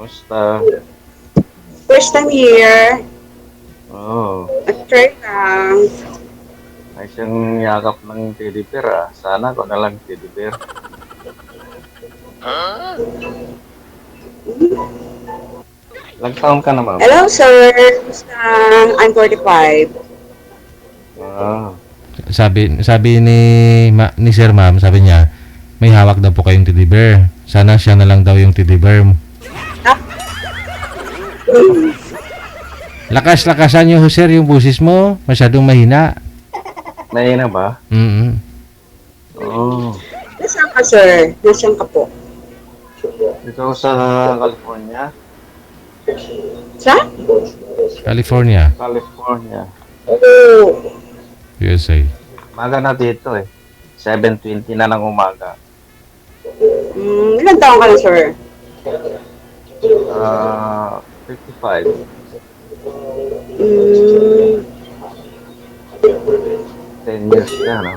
Kumusta? First time here. Oo. Try lang. Ayos yung yakap ng teddy bear ah. Sana ko na lang teddy bear. Ilang taon ka na, ma'am? Hello, sir. Kumusta? I'm 45. Ah, Sabi ni Sir Ma'am, sabi niya, may hawak daw po kayong teddy bear. Sana siya na lang daw yung teddy bear. Ah, Lakas-lakasan niyo, sir, yung busis mo. Masyadong mahina. nahina ba? Mm. Oo. nasaan ka, sir? Nasaan ka po? Dito sa California. Sa? California, California. Oo. USA. Umaga na dito eh. 7:20 na ng umaga. Ilan taon ka na, sir? 55. Mm, 10 years na, no?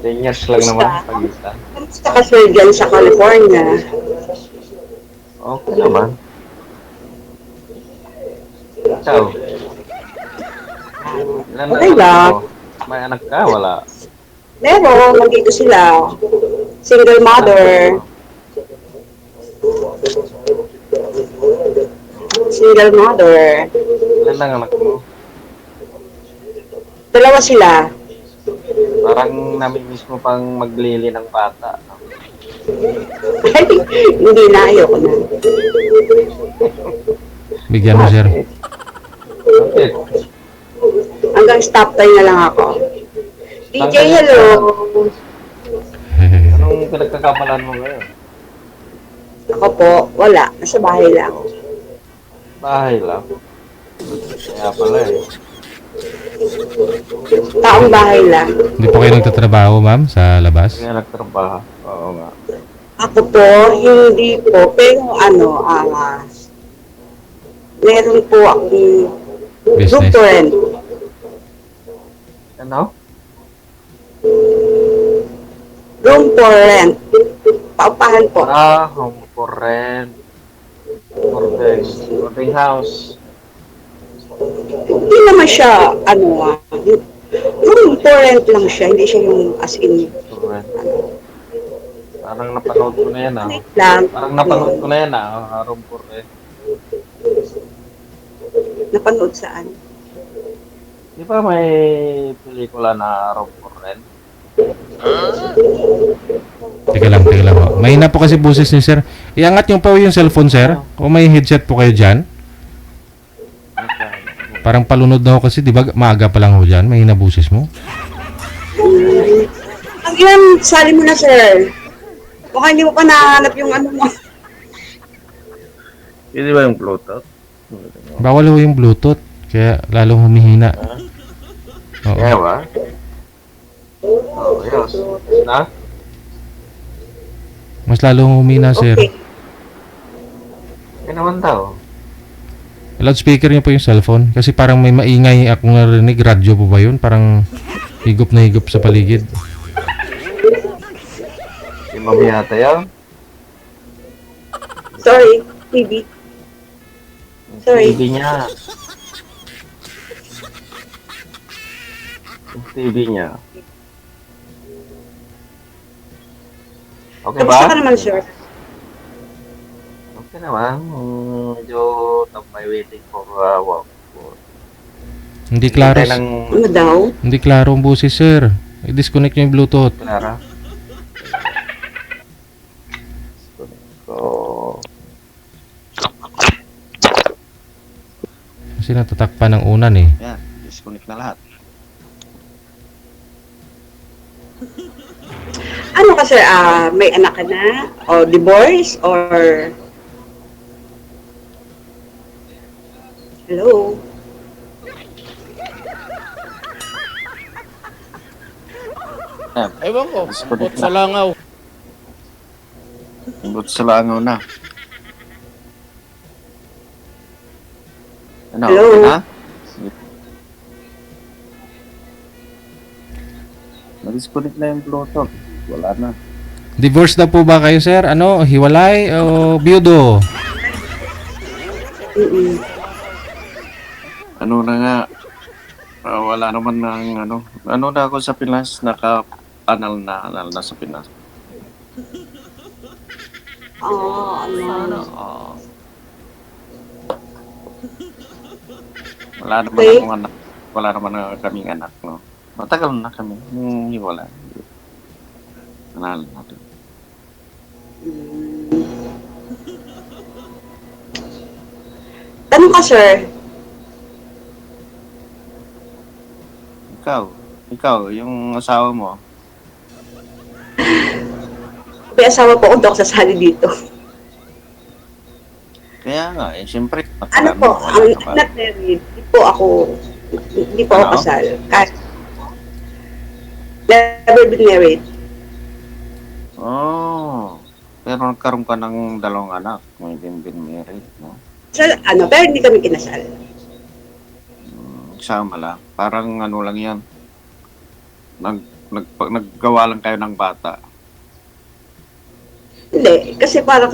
10 years lang naman pagitan. kamusta ka, sir, dyan sa California? Okay naman. Ciao. Ilan na Okay anak lang. mo? May anak ka? Wala. Meron, nandito sila. Single mother. Single mother. Ilan ang anak mo? Dalawa sila. Parang namimiss mo pang maglili ng bata. No? Ay, hindi na, ayoko na. Bigyan mo, sir. Bakit? Hanggang stop time na lang ako. DJ, hello. Anong pinagkakamalan mo ngayon? Ako po, wala. Nasa bahay lang. Bahay lang. Kaya pala eh. Taong bahay lang. Hindi po kayo nagtatrabaho, ma'am, sa labas? Kaya nagtrabaho. Oo nga. Ako po, hindi po. Pero meron po akong room Business. to rent. Ano? Room for rent. Paupahan po. Home for rent. Boarding house. Hindi naman siya, room for rent lang siya. Hindi siya yung as in, For rent. Parang napanood ko na yan ah. lang. Parang napanood ko na yan ah. Home for rent. Napanood saan? Di ba may pelikula na home for rent? Teka lang po. Mahina po kasi boses ni sir. Iangat niyo pa yung cellphone, sir. O may headset po kayo dyan. Parang palunod na ako kasi, di ba, maaga pa lang ho dyan. Mahina boses mo. Ang ilan, sali mo na, sir. Baka hindi mo pa nahanap yung ano mo. Hindi ba yung Bluetooth? Bawal ho yung Bluetooth. Kaya lalong humihina. Oo. Kaya ba? Oh, yes. Na? Mas lalong humina, sir. Okay. Kaya naman daw. Loudspeaker niyo po yung cellphone. Kasi parang may maingay akong narinig. Radyo po ba yun? Parang higop na higop sa paligid. Si Mami yata yan. Sorry, TV. Sorry. TV niya. Yung TV niya. Okay Kamusta ba? ka naman, sir? Okay naman. Medyo tambay waiting for work. Hindi klaro. Hintay ng Ano daw? Hindi klaro ang boses, sir. I-disconnect niyo yung Bluetooth. Clara. So, Kasi natatakpan ng unan eh. yan. Disconnect na lahat. Ano ka, sir? May anak ka na? O divorce? Or... Hello? Ewan ko, ambot sa langaw. Ambot sa langaw na. Ano? Hello? Okay na? Na-disconnect na yung Bluetooth. Wala na. Divorce na po ba kayo, sir? Ano, hiwalay o biyudo? Mm-mm. Ano na nga, wala naman ng ano na ako sa Pinas, naka-anal na sa Pinas. Ano. Oo. Wala naman Okay. akong anak. Wala naman na kaming anak, no? Matagal na kami. Hiwala. Anal natin. Tanong ka, sir. Ikaw, yung asawa mo, May asawa po ako, hindi ako sasali dito. kaya nga, siyempre, Ano po, ang not married, hindi po ako Ano? kasal. Kahit never been married. Oh, pero nagkaroon ka ng dalawang anak, may been married, no? So, pero hindi kami kinasal. Sama lang. Parang ano lang yan. Naggawa lang kayo ng bata. Hindi, kasi parang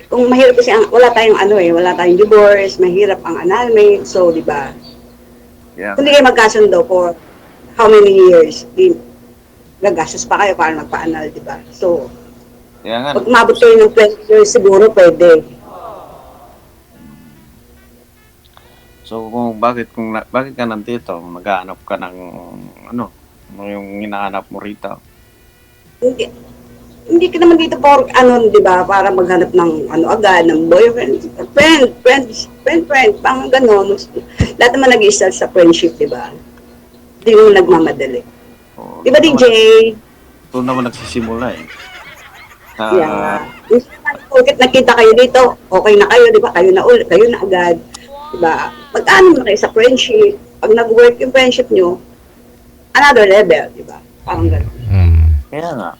kung mahirap kasi, wala tayong divorce, mahirap ang annulment, so, di ba? Yeah. Kung hindi kayo magkasundo for how many years, gagastos pa kayo para magpa-annul, di ba? So, Kaya nga, pag umabot kayo ng 20 years, siguro pwede. so bakit ka nandito? Maghahanap ka ng yung hinahanap mo rito. Hindi ka naman dito for, di ba, para maghanap ng, agad, ng boyfriend, friend, pang gano'n. Lahat naman nag-i-start sa friendship, di ba? Hindi mo nagmamadali. O, Di ba, DJ? Ito naman nagsisimula eh. Yeah. Bakit nakita kayo dito, okay na kayo, di ba? Kayo na agad. Di ba? Pag-ano na kayo sa friendship, pag nag-work yung friendship nyo, another level, di ba? Parang gano'n. Kaya nga.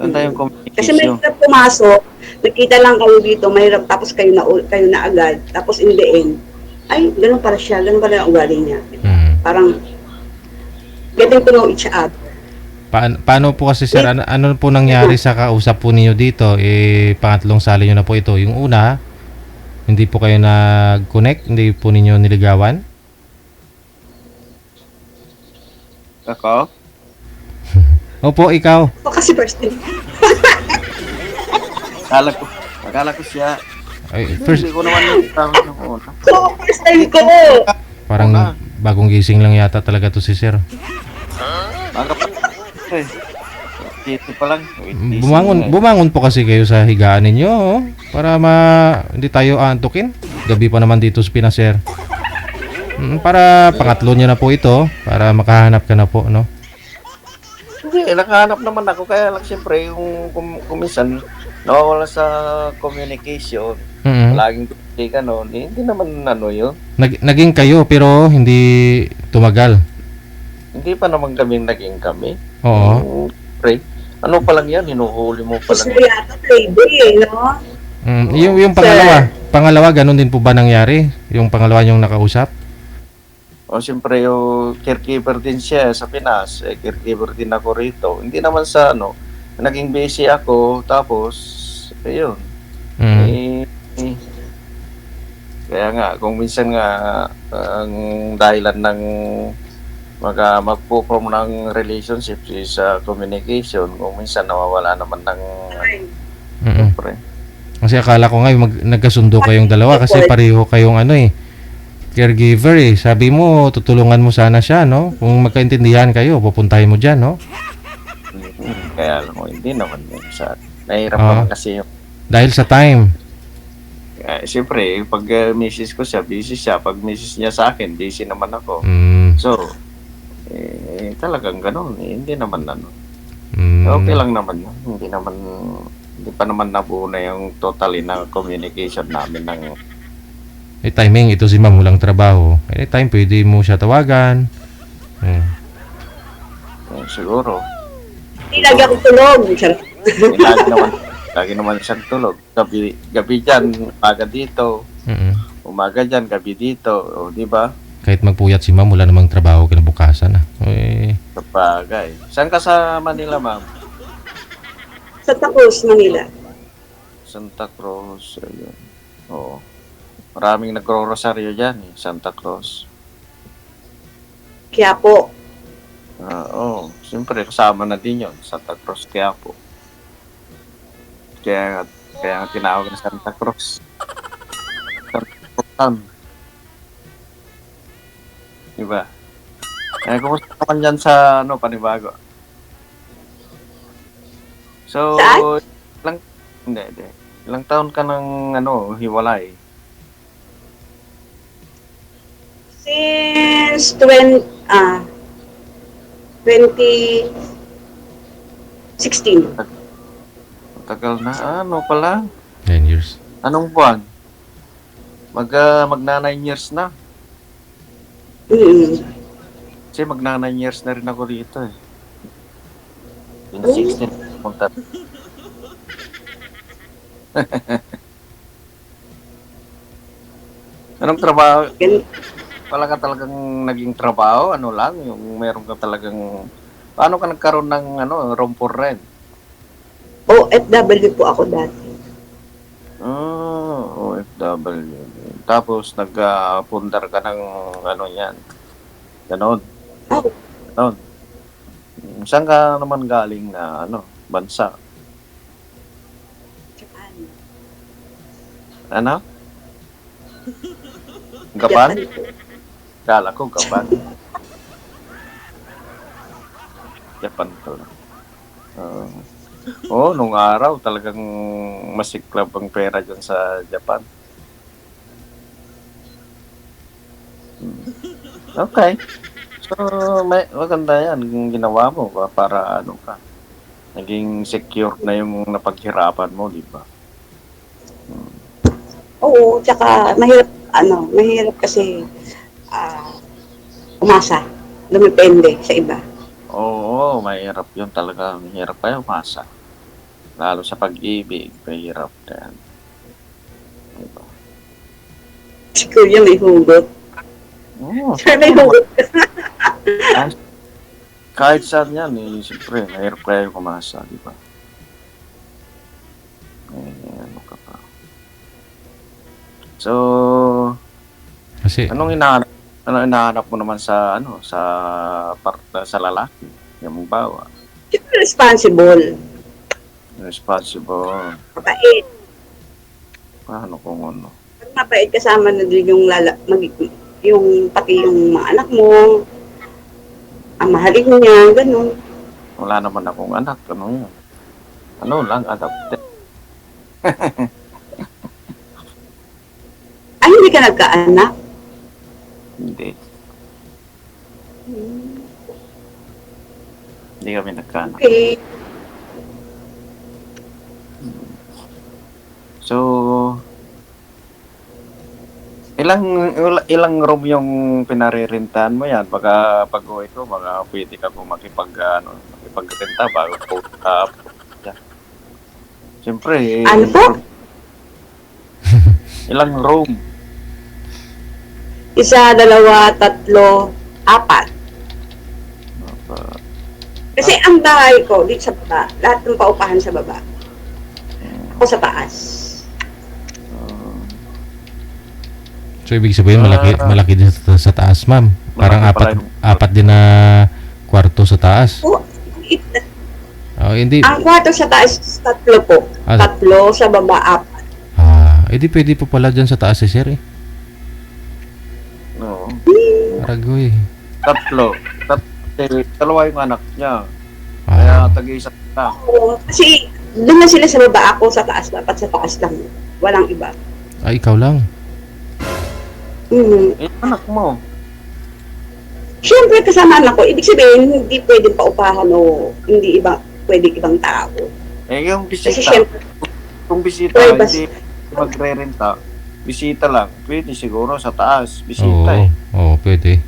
Ano tayong Kasi may communication? hirap pumasok, nakita lang kayo dito, mahirap, tapos kayo na agad, tapos in the end, ay, ganun pala siya, ganun pala ang ugali niya. Parang, getting to know each other. Paano po kasi, sir, ano po nangyari sa kausap po ninyo dito? Pangatlong sali nyo na po ito. Yung una, hindi po kayo nag-connect, hindi po ninyo niligawan? Ako? Opo, ikaw. O kasi first time. Akala ko siya. Ay, first, Hindi ko naman nakita yung una. So, first time ko. parang bagong gising lang yata talaga to si sir. Baga pa. Eh. Dito pa lang. Wait, Bumangon po kasi kayo sa higaan ninyo, oh, para hindi tayo aantukin. Gabi pa naman dito sa Pinas, sir. Para pangatlo nyo na po ito, para makahanap ka na po, no? Hindi, nakahanap naman ako. Kaya lang siyempre, yung kumisan, nawawala sa communication. Laging tuloy ka, no? Hindi naman yun. Naging kayo, pero hindi tumagal. Hindi pa naman naging kami. Oo. Pre, ano pa lang yan? Hinuhuli mo pa Gusto lang. yata playboy no? Yung pangalawa, ganun din po ba nangyari? Yung pangalawa yung nakausap? O siyempre, yung caregiver din siya sa Pinas. Caregiver din ako rito. Hindi naman sa naging busy ako. Tapos, ayun. Kaya nga, kung minsan nga, ang dahilan ng magpo-form ng relationship is communication. Kung minsan nawawala naman ng siyempre. Kasi akala ko nga nagkasundo kayong dalawa kasi pareho kayong caregiver eh. Sabi mo, tutulungan mo sana siya, no? Kung magkaintindihan kayo, pupuntahin mo dyan, no? Kaya alam mo, hindi naman yun sa nahirap naman kasi yung Dahil sa time. siyempre, pag misis ko siya, busy siya. Pag misis niya sa akin, busy naman ako. So, talagang ganun. Hindi naman okay lang naman yun. Hindi pa naman nabuo na yung totally na communication namin ng Timing, ito si ma'am, walang trabaho. Anytime, pwede mo siya tawagan. siguro. Hindi lagi ako tulog. Lagi naman siyang tulog. Gabi dyan, umaga dito. Umaga dyan, gabi dito. O, di ba? Kahit magpuyat si ma'am, wala namang trabaho kinabukasan ah. Eh, Sabagay. Saan ka sa Manila, ma'am? Sa Cruz, Manila. Santa Cruz. Ayun. Oo. Maraming nagro-rosaryo dyan eh. Santa Cruz. Kaya po, Oo. Siyempre, kasama na din yun. Santa Cruz, Quiapo. Kaya nga tinawag na Santa Cruz. Santa Cruz. Diba? Kumusta naman dyan sa panibago? So, Saan? hindi. Ilang taon ka nang hiwalay? Since 2016. Matagal na. Ano pala? 9 years. Anong buwan? Magna 9 years na. Mm. Kasi magna 9 years na rin ako dito eh. 2016. Punta. Anong trabaho? Gan- Wala ka talagang naging trabaho? Ano lang? Yung meron ka talagang... Paano ka nagkaroon ng room for rent? OFW po ako dati. OFW. Tapos nagpundar ka ng yan. Ganon. Oh, Ganon. Saan ka naman galing na bansa? Japan. Ano? Gaban? Japan po. Kala ko Gaban. Japan pala. Nung araw talagang masiklab ang pera dyan sa Japan. Okay. So, maganda yan yung ginawa mo para ka. Naging secure na yung napaghirapan mo, di ba? Oo, tsaka mahirap kasi umasa. Lumipende sa iba. Oo, mahirap yun talaga. Mahirap kayo masa. Lalo sa pag-ibig, mahirap yan. Diba? Si Kuya may hugot. Oo. Sir, may hugot. Kahit saan yan, siyempre, mahirap kayo kumasa, di ba? Ano ka pa? So, Kasi, anong hinahanap mo naman sa sa lalaki? Yung bawa. Siyempre responsible. Responsible. Mabait. Paano kung ano? Pag mabait kasama na din yung pati yung mga anak mo, ang mahalin niya, ganun. Wala naman akong anak. Ano yun? Ano lang, adopted. Ay, hindi ka nagkaanak? Hindi. Hindi kami nagkaanak. Okay. So, ilang room yung pinarerentahan mo yan? Baka pag-uwi ko, baka pwede ka po makipagrenta bago po Siyempre, Ano po? ilang room? Isa, dalawa, tatlo, apat. Kasi ang bahay ko, dito sa baba, lahat ng paupahan sa baba. Ako sa taas. so ibig sabihin, malaki din sa taas, ma'am. Parang Malaki pala yung- apat din na kwarto sa taas. Oh, Hindi. ang kwarto sa taas, tatlo po. Ah. Tatlo, sa baba, apat. Edi pwede po pala dyan sa taas sir eh. No. Aragoy. Tatlo. Dalawa yung anak niya. Kaya tag-isa na. Oo, kasi doon na sila sa baba, ako sa taas. Dapat sa taas lang. Walang iba. Ikaw lang. Yung anak mo. Siyempre, kasama anak ko. Ibig sabihin, hindi pwedeng paupahan o hindi pwedeng ibang tao. Yung Kasi bisita. siyempre, Kung bisita, hindi magre-renta. Bisita lang. Pwede siguro sa taas. Bisita Oo, pwede.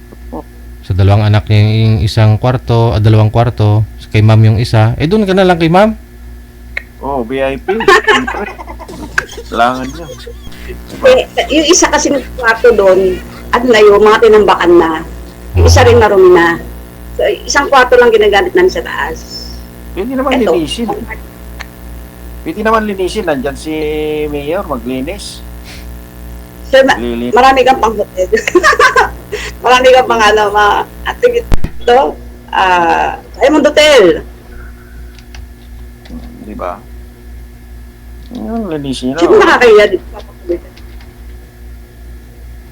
Sa dalawang anak niya yung isang kwarto, dalawang kwarto, kay ma'am yung isa. Doon ka na lang kay ma'am. VIP. Siyempre. Kailangan niya. Diba? Yung isa kasi ng kwarto doon, ano na yun, mga tinambakan na. Yung isa rin marumi na. So, isang kwarto lang ginagamit namin sa taas. Pwede naman Eto. linisin. Pwede naman linisin. Nandyan si Mayor, maglinis. Sir, Lilinis. marami kang pang hotel. Marami kang pang ano, ating ito, Diamond Hotel. Di ba? Yun, linisin Sino nyo. nakakaya dito?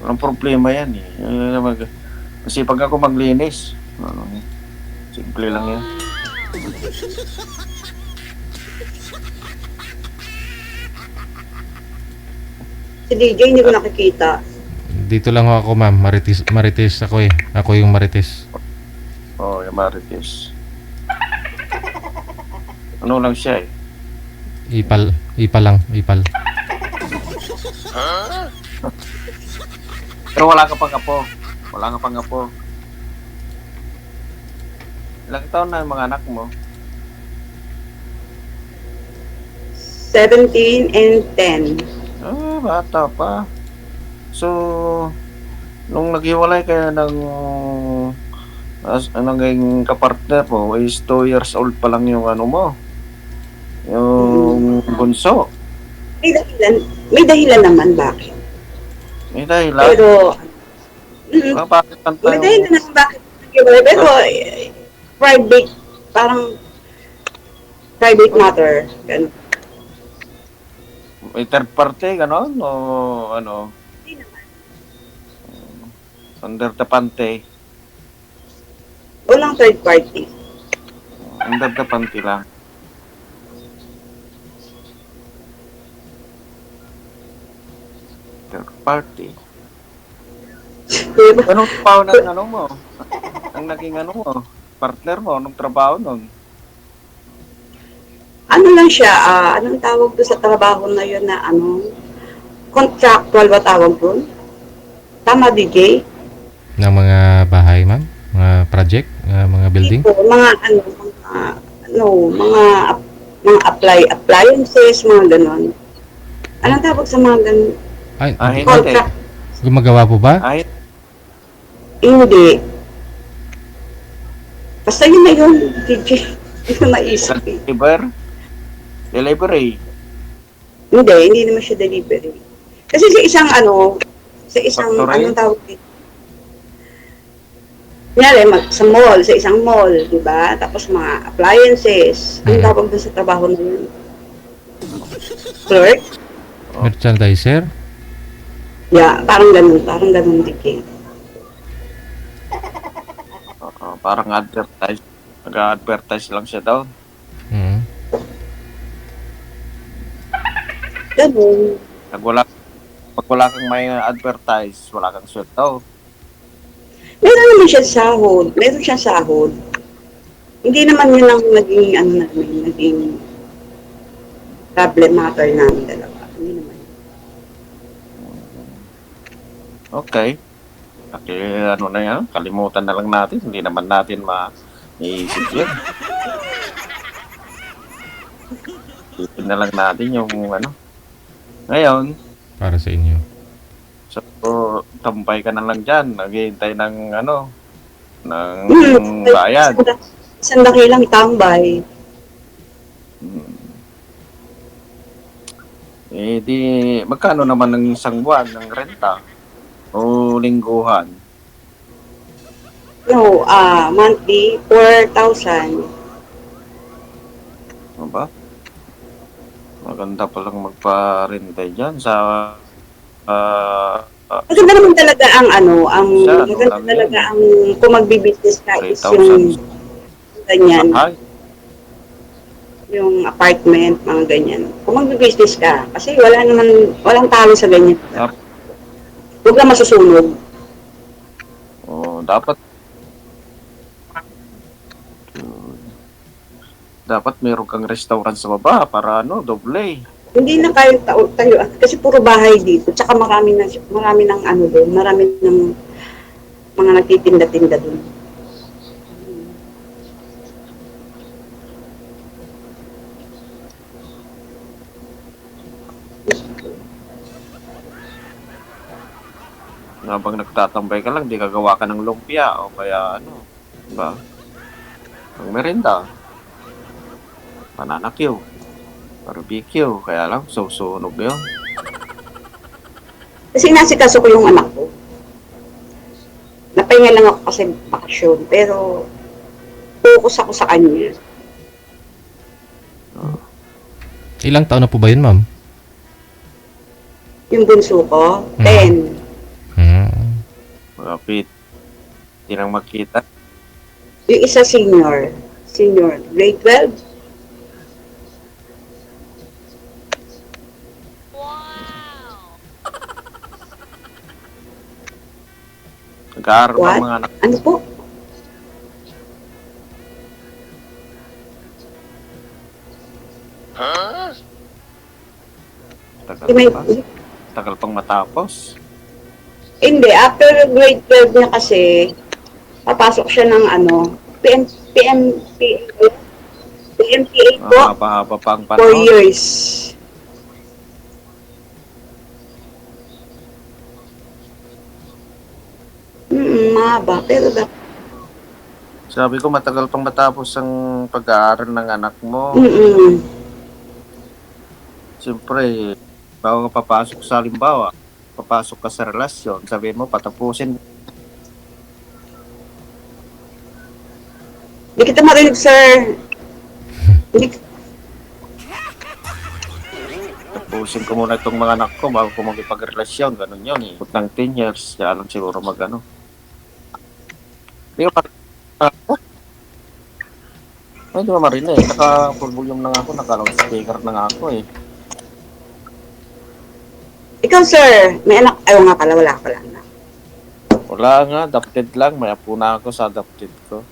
Walang problema yan eh. Kasi pag ako maglinis, simple lang yan. Si DJ, hindi ko nakikita. Dito lang ako, ma'am. Marites ako eh. Ako yung Marites. Oh, yung Marites. Ano lang siya eh. Ipal lang, ipal. Pero wala ka pang apo. Wala ka pang apo. Ilang taon na yung mga anak mo? 17 and 10. Bata pa. So, nung naghiwalay kayo ng naging kapartner mo, is 2 years old pa lang yung ano mo. Yung bunso. May dahilan naman bakit. May dahilan. Pero, Bakit ang may dahilan naman bakit. Pero, private, parang private matter. Ganun. may third party, gano'n? O ano? Hindi naman. Under the pante. Walang third party. Under the pante lang. Third party. Diba? Anong trabaho ng ano mo? Ang naging ano mo? Partner mo? Anong trabaho nun? Ano lang siya, anong tawag doon sa trabaho na yun na contractual ba tawag doon? Tama, DJ? Ng mga bahay, ma'am? Mga project? Mga building? Ito, mga appliances, mga ganon. Anong tawag sa mga ganon? Ay, Hindi. Contract, gumagawa po ba? Ay, hindi. Basta yun na yun, DJ. Hindi ko maisip eh. delivery. Hindi naman siya delivery. Kasi sa isang Factory? anong tawag dito? Kunyari, sa mall, sa isang mall, di ba? Tapos mga appliances. Anong tawag doon sa trabaho na yun? Clerk? Merchandiser? Yeah, parang ganun, DJ. Parang advertise. Nag-advertise lang siya daw. Mm. Ganun. Pag wala kang may advertise, wala kang sweldo daw. Meron naman siya sahod. Meron siya sahod. Hindi naman yun ang naging problem matter namin dalawa. Hindi naman. Okay. Ano na yan? Kalimutan na lang natin. Hindi naman natin maiisip yun. Isipin na lang natin yung ano. Ngayon, Para sa inyo. so, tambay ka na lang dyan. Naghihintay ng ng bayad. Isang dakilang tambay. Di, magkano naman ng isang buwan ng renta? O lingguhan? No, monthly, 4,000. Ano ba? Maganda palang magpa-renta dyan sa Maganda naman talaga Siya, maganda lang talaga yun. ang kung magbi-business ka is 3,000 yung ganyan, bahay. yung apartment, mga ganyan. Kung magbi-business ka, kasi walang talo sa ganyan. Huwag lang masusunog. Dapat meron kang restaurant sa baba para doble. Hindi na kayo tayo kasi puro bahay dito. Tsaka marami ng doon, marami ng mga nagtitinda-tinda doon. habang nagtatambay ka lang, di gagawa ka ng lumpia o kaya ano, diba? Ang merinda, banana Q, barbecue, kaya lang, susunog yun. Kasi nasikaso ko yung anak ko. Napahinga lang ako kasi bakasyon, pero focus ako sa kanya. Ilang taon na po ba yun, ma'am? Yung bunso ko, 10. Malapit. Hindi nang makita. Yung isa senior, grade 12. Nag-aaral What? ang mga anak. Ano po? Tagal May, pa. Tagal pang matapos. hindi, after grade 12 niya kasi, papasok siya ng ano, PMPA po, Mahaba-haba pa ang 4 panahon. years. Mahaba, pero Sabi ko, matagal pang matapos ang pag-aaral ng anak mo. Siyempre, bago ka papasok sa halimbawa, papasok ka sa relasyon, sabihin mo, patapusin. Hindi kita marinig, sir. Hindi, Tapusin ko muna itong mga anak ko bago ko magipag-relasyon. Ganun yun eh. Put ng 10 years, kaya lang siguro mag-ano. Hindi ko pa... Ay, di ba marinig? Naka-full volume na nga ako, naka-loudspeaker na nga ako eh. ikaw, sir, may anak, ayaw nga pala, wala pala. Wala nga, adopted lang. May apo na ako sa adopted ko.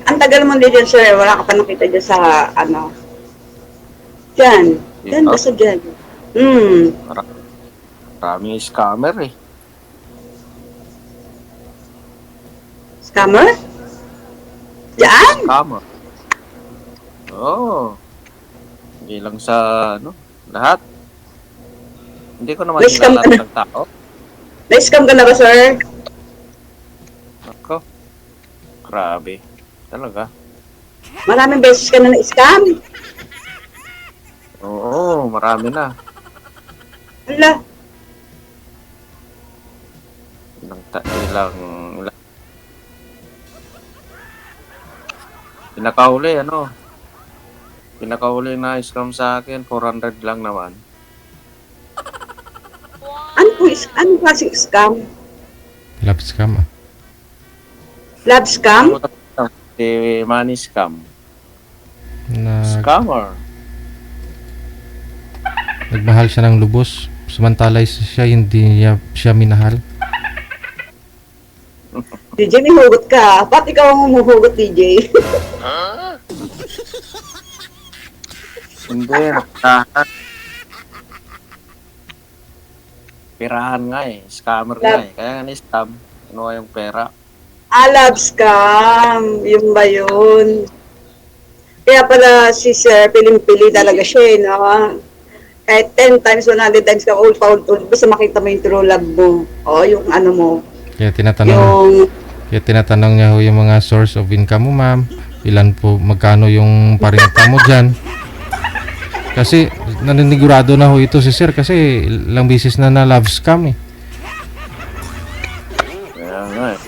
Ang tagal mo din dyan, sir, wala ka pa nakita dyan sa, ano, dyan. Dyan, Dito? basta dyan. Maraming scammer eh. Scammer? Dyan? Scammer. Oo. Hindi lang sa, ano, lahat. Hindi ko naman May scam kilala ka na. ng tao. Na-scam ka na ba, sir? Ako. Grabe. Talaga. Maraming beses ka na na-scam? Oo, marami na. Wala. Ilang pinakahuli na scam sa akin, 400 lang naman. Ano klaseng scam? Love scam, ah. Love scam? Si money scam. Nagmahal Scammer. siya ng lubos. Samantala siya, hindi niya siya minahal. DJ, may hugot ka. Ba't ikaw ang humuhugot, DJ? Hindi, nakatahan. Pirahan nga eh. Scammer nga eh. Kaya nga ni-scam. Ano yung pera? Love scam. Yung ba yun? Kaya pala si Sir, piling-pili talaga siya eh, no? Kahit 10 times, 100 times ka ulit-ulit, basta makita mo yung true love mo. O, yung ano mo. Kaya Yung, tinatanong niya ho yung mga source of income mo, ma'am. Ilan po, magkano yung parinta mo dyan. Kasi naninigurado na ho ito si sir kasi ilang beses na love scam eh. Kaya nga eh.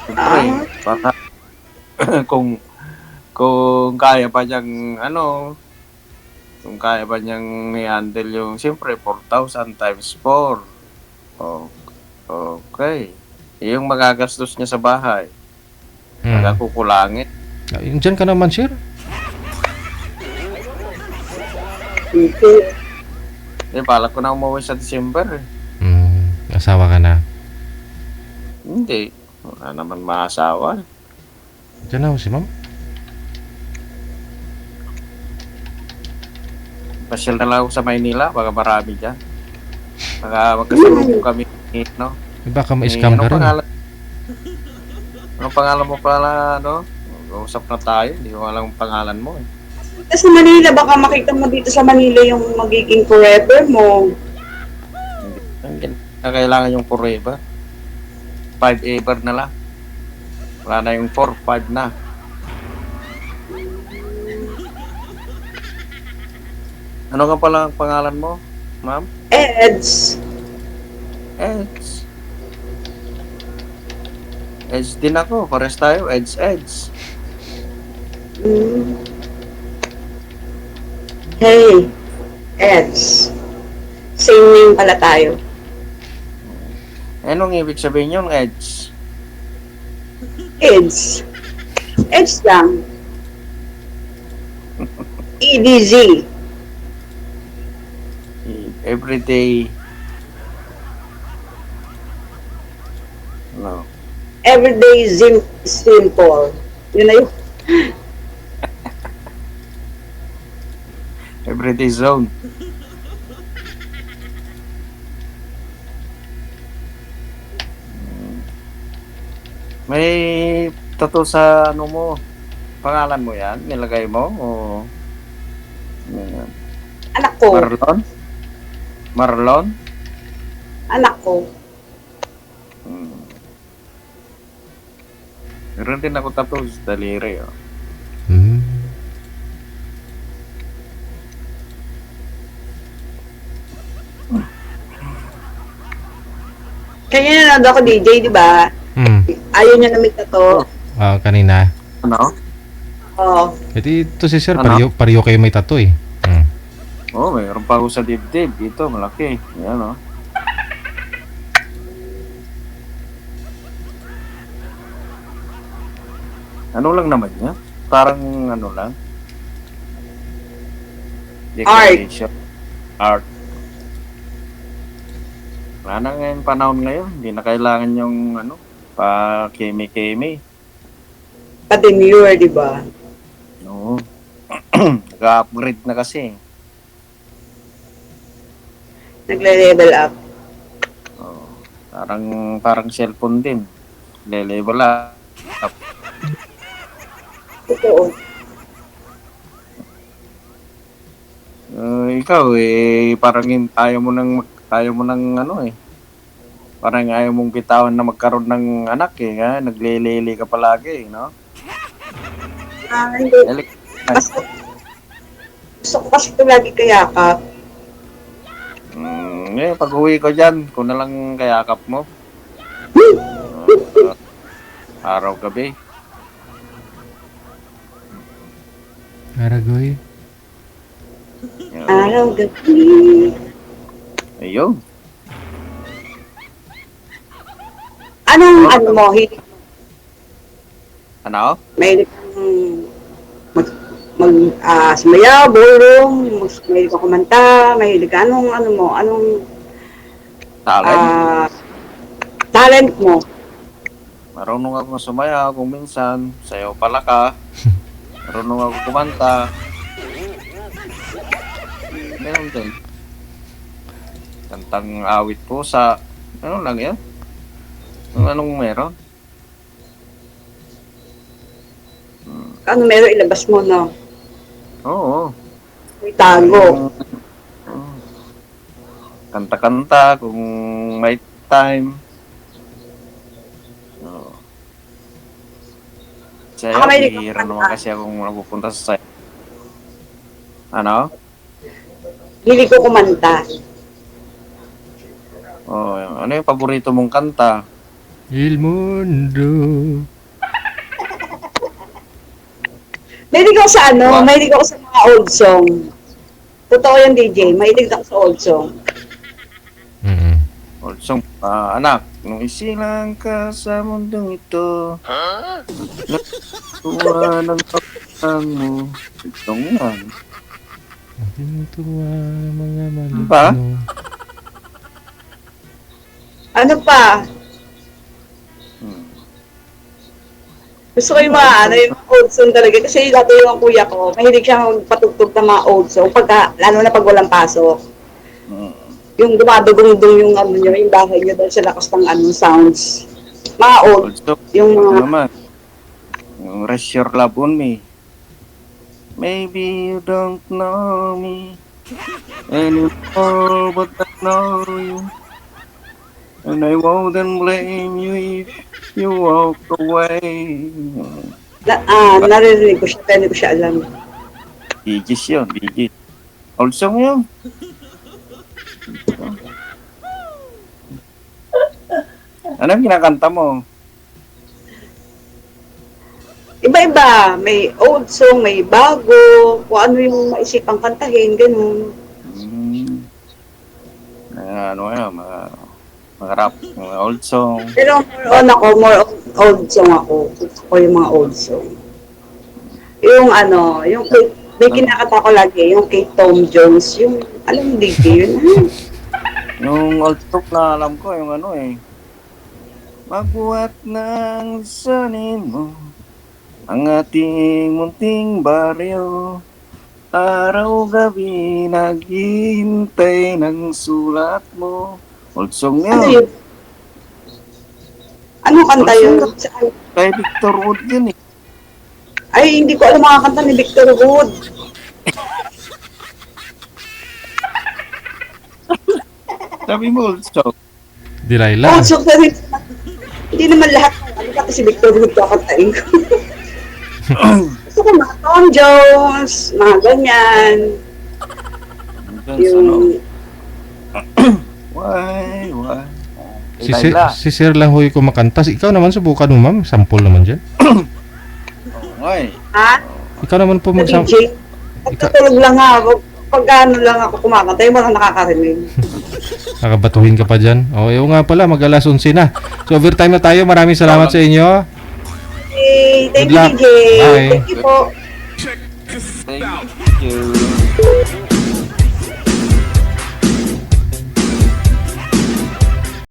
Siyempre, baka kung kaya pa niyang kung kaya pa niyang i-handle yung, siyempre, 4,000 times 4. Okay. Yung magagastos niya sa bahay, nagakukulangin. Diyan ka naman, sir. Balak ko na umuwi sa December eh. Asawa ka na. Hindi. Wala naman maasawa. Diyan na ho si ma'am. Pasyal na lang ako sa Maynila, baka marami dyan. Baka magkasalubong kami, no? Baka ma-scam ka rin. Anong pangalan mo pala, no? Mag-usap na tayo, hindi ko alam ang pangalan mo eh. Tapos sa Manila, baka makita mo dito sa Manila yung magiging forever mo. Hindi na kailangan yung forever. 5 ever na lang. Wala na yung 4, 5 na. Ano ka pala ang pangalan mo, ma'am? Eds. Eds. Eds din ako. Pares tayo. Eds. Mm. Hey, Eds. Same name pala tayo. Anong ibig sabihin yun, Eds? Eds. Eds lang. EDZ. Everyday. No. Everyday simple. Yun na yun. Everyday zone. May tattoo sa ano mo? Pangalan mo yan? Nilagay mo? O ano yan? Anak ko. Marlon? Marlon? Anak ko. Meron din ako tattoo sa daliri. Oh. Hmm. Kaya nanonood ako DJ, di ba? Ayaw niya na may tato. Kanina. Ano? Oo. Ito si sir, Ano? pariyo kayo may tattoo eh. Oh, mayroon pa ako sa dibdib. Dito, malaki. Yan, oh. Ano lang naman yan? Parang ano lang? Decoration. Art. Wala na ngayon panahon ngayon. Hindi na kailangan yung ano, pa kemi-kemi. Pa-demure, di ba? No. Nag-upgrade na kasi. Nagle-level up. Oh, parang cellphone din. Le-level up. Totoo. Ikaw parang ayaw mo nang ano eh. Parang ayaw mong bitawan na magkaroon ng anak eh, ha? Naglelele ka palagi, no? Hindi. Elik- Gusto ko kasi ito lagi kayakap. pag uwi ko dyan, kung na lang kayakap mo. Araw-gabi. Aragoy. Araw-gabi. Ayun. Anong ano mo? Ano? May sumayaw, bulong, mahilig ka kumanta, mahilig ka, anong Talent. Talent mo? Marunong ako sumayaw kung minsan. Sayaw pala ka. Marunong ako kumanta. Meron din. Kantang awit pusa. Ano lang yan? Anong meron? Ano meron ilabas mo, no? Oo. May tago. Kanta-kanta kung may time. Oo. Sayaw, Ako may bihira kanta. naman kasi akong napupunta sa sayaw. Ano? Hilig ko kumanta. Oh, ano yung paborito mong kanta? Il mundo. Mahilig ako sa Wow. mahilig ako sa mga old song. Totoo yung DJ, mahilig ako sa old song. Old song. Anak, nung isilang ka sa mundong ito, natuwa ng kapatang mo. Itong yan. Tinutuwa mga Ba? maligno. Ano pa? Gusto ko yung mga, yung old song talaga. Kasi dati yung kuya ko, mahilig siya magpatugtog ng mga old song. Lalo na pag walang pasok. Mm. Yung dumadugong-dung yung yung bahay niya dahil sa lakas ng sounds. Mga old. Old song. Yung Ano mga, naman? Yung Rest Your Love on Me. Maybe you don't know me anymore, but I know you. And I wouldn't blame you if you walk away. Naririnig ko siya, pero hindi ko siya alam. Bee Gees yun, Bee Gees. Old song yun. Anong kinakanta mo? Iba-iba. May old song, may bago, kung ano yung maisipang kantahin, ganun. Ano yan, mga rap, mga old song. Pero more on old song ako. Gusto ko yung mga old song. Yung may kinakata ko lagi, yung kay Tom Jones, yung, alam mo dito yun. Yung old song na alam ko, yung ano eh. Magbuhat ng sanin mo ang ating munting baryo. Araw-gabi naghihintay ng sulat mo. Old song Ano yun. yun? Ano kanta yun? Kay Victor Wood yun eh. Ay, hindi ko alam mga kanta ni Victor Wood. Sabi mo old song. Delilah. Old song na rin. Hindi naman lahat ng ano kasi Victor Wood kakantain ko. Gusto ko mga Tom Jones, mga ganyan. Yung, Why? Si Sir lang huy kumakanta. Ikaw naman subukan mo, ma'am. Sample naman dyan. Why? ha? Ikaw naman po Sa mag-sample. DJ? Pagkatulog lang ha. Pag ano lang ako kumakanta, yung mga nakakarinig. Nakabatuhin ka pa dyan. O, yung nga pala, mag-alas 11 na. So, overtime na tayo. Maraming salamat sa inyo. Okay, thank Good you, luck. DJ. Bye. Thank you po. Thank you.